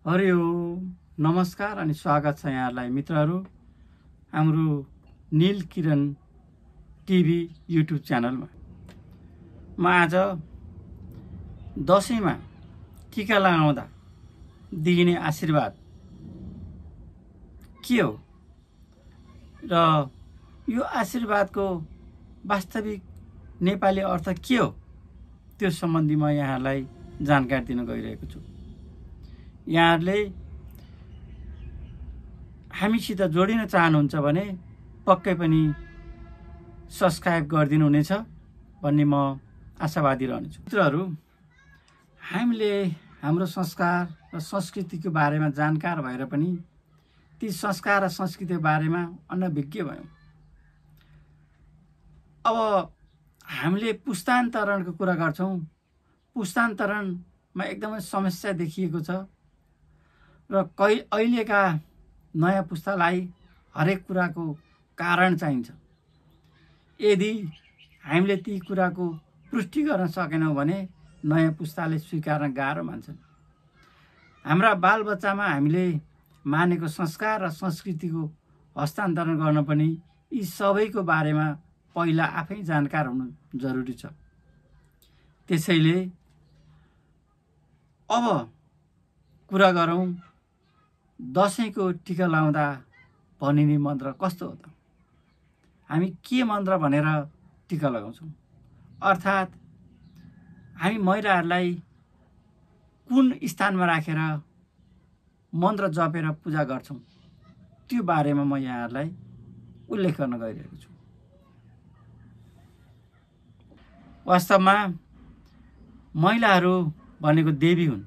हरि ओम नमस्कार अनि स्वागत छ यहाँहरूलाई मित्रहरू हाम्रो नील किरण टिभी युट्युब च्यानलमा। म आज दशैंमा टीका लगाउँदा दिइने आशीर्वाद के हो र यो आशीर्वादको वास्तविक नेपाली अर्थ के हो त्यो सम्बन्धी म यहाँहरूलाई जानकारी दिन गइरहेको छु। यहाँहरूले हामीसित जोडिन चाहनुहुन्छ भने पक्कै पनि सब्स्क्राइब गरिदिनु हुनेछ भन्ने म आशावादी रहनेछु। मित्रहरू, हामीले हाम्रो संस्कार र संस्कृतिको बारेमा जानकार भएर पनि ती संस्कार र संस्कृतिको बारेमा अनभिज्ञ भयौँ। अब हामीले पुस्तान्तरणको कुरा गर्छौँ। पुस्तान्तरणमा एकदमै समस्या देखिएको छ र अहिलेका नयाँ पुस्तालाई हरेक कुराको कारण चाहिन्छ। यदि हामीले ती कुराको पुष्टि गर्न सकेनौँ भने नयाँ पुस्ताले स्वीकार्न गाह्रो मान्छन्। हाम्रा बालबच्चामा हामीले मानेको संस्कार र संस्कृतिको हस्तान्तरण गर्न पनि यी सबैको बारेमा पहिला आफै जानकार हुनु जरुरी छ। त्यसैले अब कुरा गरौँ दशैंको टीका लगाउँदा भनिने मन्त्र कस्तो हो त? हामी के मन्त्र भनेर टीका लगाउँछौँ? अर्थात् हामी महिलाहरूलाई कुन स्थानमा राखेर मन्त्र जपेर पूजा गर्छौँ त्यो बारेमा म यहाँहरूलाई उल्लेख गर्न गइरहेको छु। वास्तवमा महिलाहरू भनेको देवी हुन्।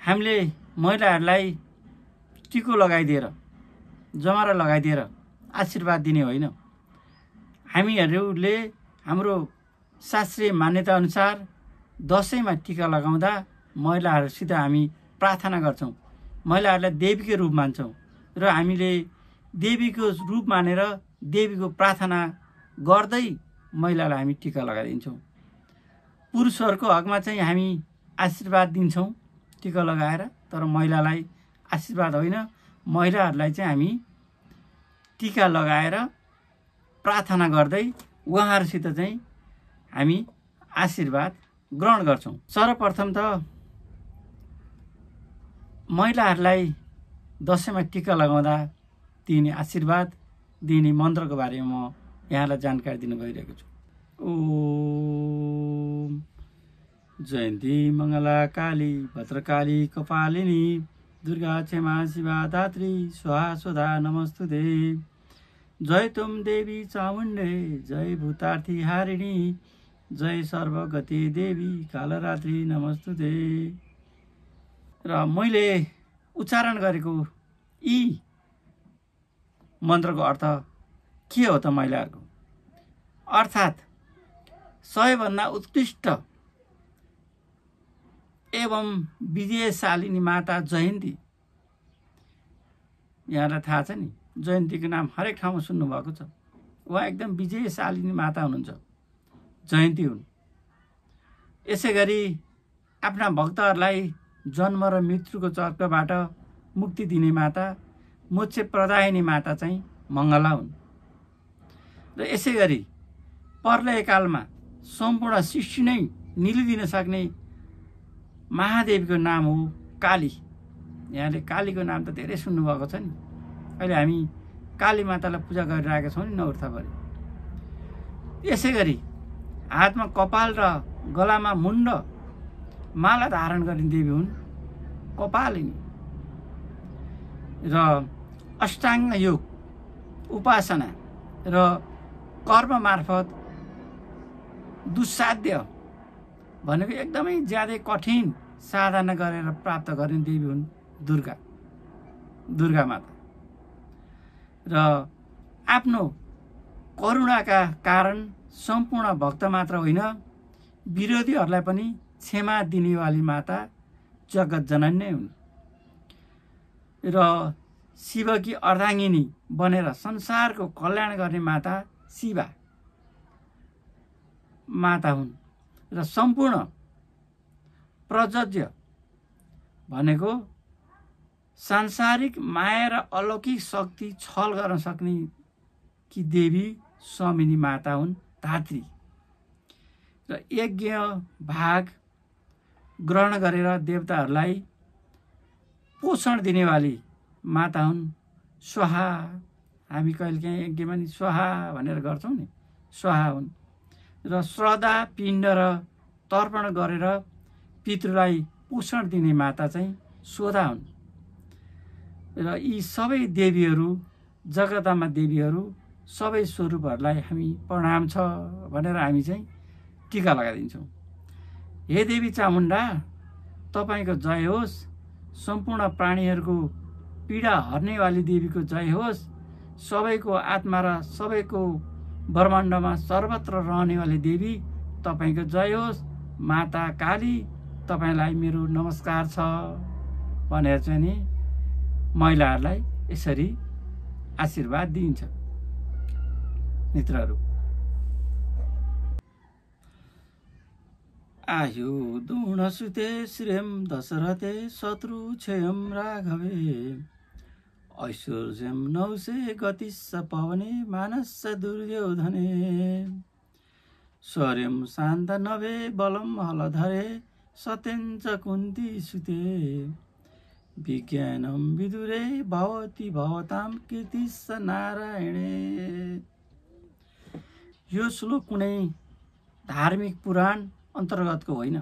हामीले महिलाहरूलाई टिको लगाइदिएर जमारा लगाइदिएर आशीर्वाद दिने होइन। हामीहरूले हाम्रो शास्त्रीय मान्यता अनुसार दशैंमा टीका लगाउँदा महिलाहरूसित हामी प्रार्थना गर्छौँ। महिलाहरूलाई देवीको रूप मान्छौँ र हामीले देवीको रूप मानेर देवीको प्रार्थना गर्दै महिलालाई हामी टीका लगाइदिन्छौँ। पुरुषहरूको हकमा चाहिँ हामी आशीर्वाद दिन्छौँ टीका लगाएर, तर महिलालाई आशीर्वाद होइन, महिलाहरूलाई चाहिँ हामी टीका लगाएर प्रार्थना गर्दै उहाँहरूसित चाहिँ हामी आशीर्वाद ग्रहण गर्छौँ। सर्वप्रथम त महिलाहरूलाई दशैंमा टीका लगाउँदा दिने आशीर्वाद दिने मन्त्रको बारेमा म यहाँलाई जानकारी दिन गइरहेको छु। ओम जयन्ती मङ्गला काली भद्रकाली कपालिनी दुर्गा क्षमा शिवा धात्री स्वाहा स्वधा नमस्तुते। जय तुम देवी चामुण्डे जय भूतार्थी हारिणी जय सर्वगति देवी कालरात्रि नमस्तुते। र मैले उच्चारण गरेको यी मन्त्रको अर्थ के हो त महिलाहरूको? अर्थात् सबैभन्दा उत्कृष्ट एवं विजयशालिनी माता जयन्ती। यहाँलाई थाहा छ नि, जयन्तीको नाम हरेक ठाउँमा सुन्नुभएको छ। उहाँ एकदम विजयशालिनी माता हुनुहुन्छ, जयन्ती हुन्। यसै गरी आफ्ना भक्तहरूलाई जन्म र मृत्युको चक्रबाट मुक्ति दिने माता, मोक्ष प्रदायिनी माता चाहिँ मङ्गला हुन्। र यसै गरी प्रलयकालमा सम्पूर्ण सृष्टि नै निलिदिन सक्ने महादेवीको नाम हो काली। यहाँले कालीको नाम त धेरै सुन्नुभएको छ नि। अहिले हामी काली मातालाई पूजा गरिरहेका छौँ नि नौरथाभरि। यसै गरी हातमा कपाल र गलामा मुण्ड माला धारण गर्ने देवी हुन् कपालिनी। र अष्टाङ्ग योग उपासना र कर्म मार्फत दुस्साध्य भनेको एकदमै ज्यादै कठिन साधना गरेर प्राप्त गर्ने देवी हुन् दुर्गा माता। र आफ्नो करुणाका कारण सम्पूर्ण भक्त मात्र होइन, विरोधीहरूलाई पनि क्षमा दिनेवाली माता जगत जननी नै हुन्। र शिवकी अर्धाङ्गिनी बनेर संसारको कल्याण गर्ने माता शिवा माता हुन्। र सम्पूर्ण प्रज्य भनेको सांसारिक माया र अलौकिक शक्ति छल गर्न सक्ने कि देवी स्वामिनी माता हुन् धात्री र यज्ञ भाग ग्रहण गरेर देवताहरूलाई पोषण दिनेवाली माता हुन् स्वाहा। हामी कहिलेकाहीँ यज्ञमा नि स्वाहा भनेर गर्छौँ नि, स्वाहा हुन्। र श्रद्धा पिण्ड र तर्पण गरेर पितृलाई पोषण दिने माता चाहिँ स्वधा हुन्। र यी सबै देवीहरू, जगदम्बा देवीहरू सबै स्वरूपहरूलाई हामी प्रणाम छ भनेर हामी चाहिँ टीका लगाइदिन्छौँ। हे देवी चामुण्डा, तपाईँको जय होस्। सम्पूर्ण प्राणीहरूको पीडा हर्नेवाली देवीको जय होस्। सबैको आत्मा र सबैको ब्रह्माण्डमा सर्वत्र रहनेवाली देवी तपाईँको जय होस्। माता काली, तपाईँलाई मेरो नमस्कार छ भनेर चाहिँ नि महिलाहरूलाई यसरी आशीर्वाद दिइन्छ। मित्रहरू, आयुर्दुण सुते श्रेयं दशरथे शत्रु क्षयं राघवे ऐश्वर्यं नौसे गतिश्च पवने मानस दुर्योधने शौर्यं शान्तनवे बलं हलधरे सत्यञ्च कुन्ती सुते विज्ञानं विदुरे भवति भवतां कीर्तिश्च नारायणे। यो श्लोक कुनै धार्मिक पुराण अन्तर्गतको होइन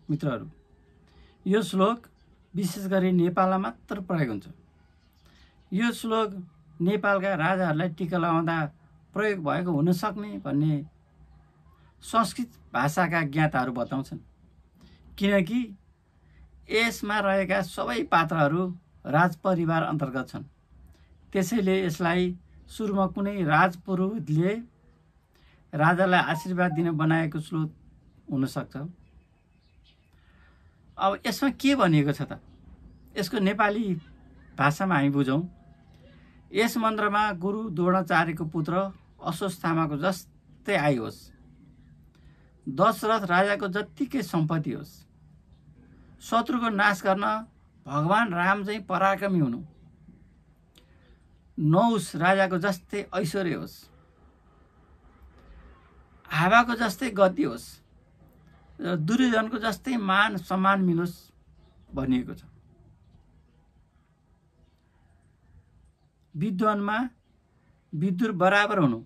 मित्रहरू। यो श्लोक विशेष गरी नेपालमा मात्र प्रयोग हुन्छ। यो श्लोक नेपालका राजाहरूलाई टीका लगाउँदा प्रयोग भएको हुन सक्ने भन्ने संस्कृत भाषाका ज्ञाताहरू बताउँछन्, किनकि यसमा रहेका सबै पात्रहरू राजपरिवार अन्तर्गत छन्। त्यसैले यसलाई सुरुमा कुनै राजपुरोहितले राजालाई आशीर्वाद दिन बनाएको श्लोक हुन सक्छ। अब यसमा के भनिएको छ त, यसको नेपाली भाषामा हामी बुझौँ। यस मन्त्रमा गुरु द्रोणाचार्यको पुत्र अश्वत्थामाको जस्तै आयु होस्, दशरथ राजाको जत्तिकै सम्पत्ति होस्, शत्रुको नाश गर्न भगवान राम चाहिँ पराक्रमी हुनु, नहुस राजाको जस्तै ऐश्वर्य होस्, हावाको जस्तै गति होस् र दुर्योधनको जस्तै मान सम्मान मिलोस् भनिएको छ। विद्वानमा विदुर बराबर हुनु,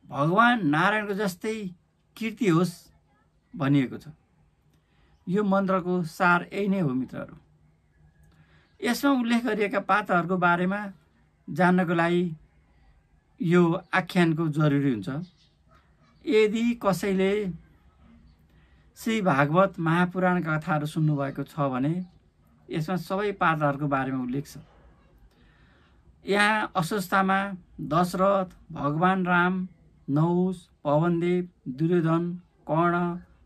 भगवान नारायणको जस्तै कीर्ति होस् भनिएको छ। यो मन्त्रको सार यही नै हो मित्रहरू। यसमा उल्लेख गरिएका पात्रहरूको बारेमा जान्नको लागि यो आख्यानको जरुरी हुन्छ। यदि कसैले श्री भागवत महापुराणका कथाहरू सुन्नुभएको छ भने यसमा सबै पात्रहरूको बारेमा उल्लेख छ। यहाँ अश्वत्थामा, दशरथ, भगवान राम, नहुस, पवनदेव, दुर्योधन, कर्ण,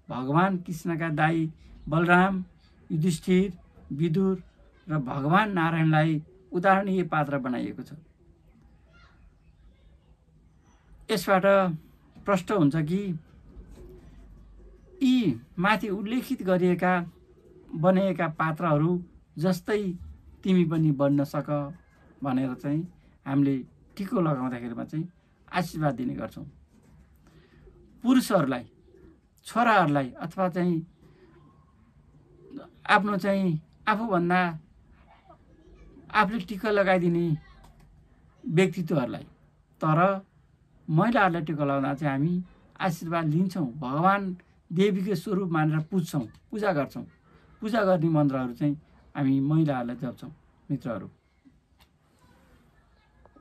भगवान कृष्णका दाई बलराम, युधिष्ठिर, विदुर र भगवान नारायणलाई उदाहरणीय पात्र बनाइएको छ। यसबाट प्रष्ट हुन्छ कि यी माथि उल्लेखित गरिएका बनाएका पात्रहरू जस्तै तिमी पनि बन्न सक भनेर चाहिँ हामीले टिको लगाउँदाखेरिमा चाहिँ आशीर्वाद दिने गर्छौँ। पुरुषहरूलाई, छोराहरूलाई अथवा चाहिँ आफ्नो चाहिँ आफूभन्दा आफूले टिका लगाइदिने व्यक्तित्वहरूलाई, तर महिलाहरूलाई टिका लगाउँदा चाहिँ हामी आशीर्वाद लिन्छौँ। भगवान देवीको स्वरूप मानेर पूजा गर्छौँ। पूजा गर्ने मन्त्रहरू चाहिँ हामी महिलाहरूलाई जप्छौँ मित्रहरू।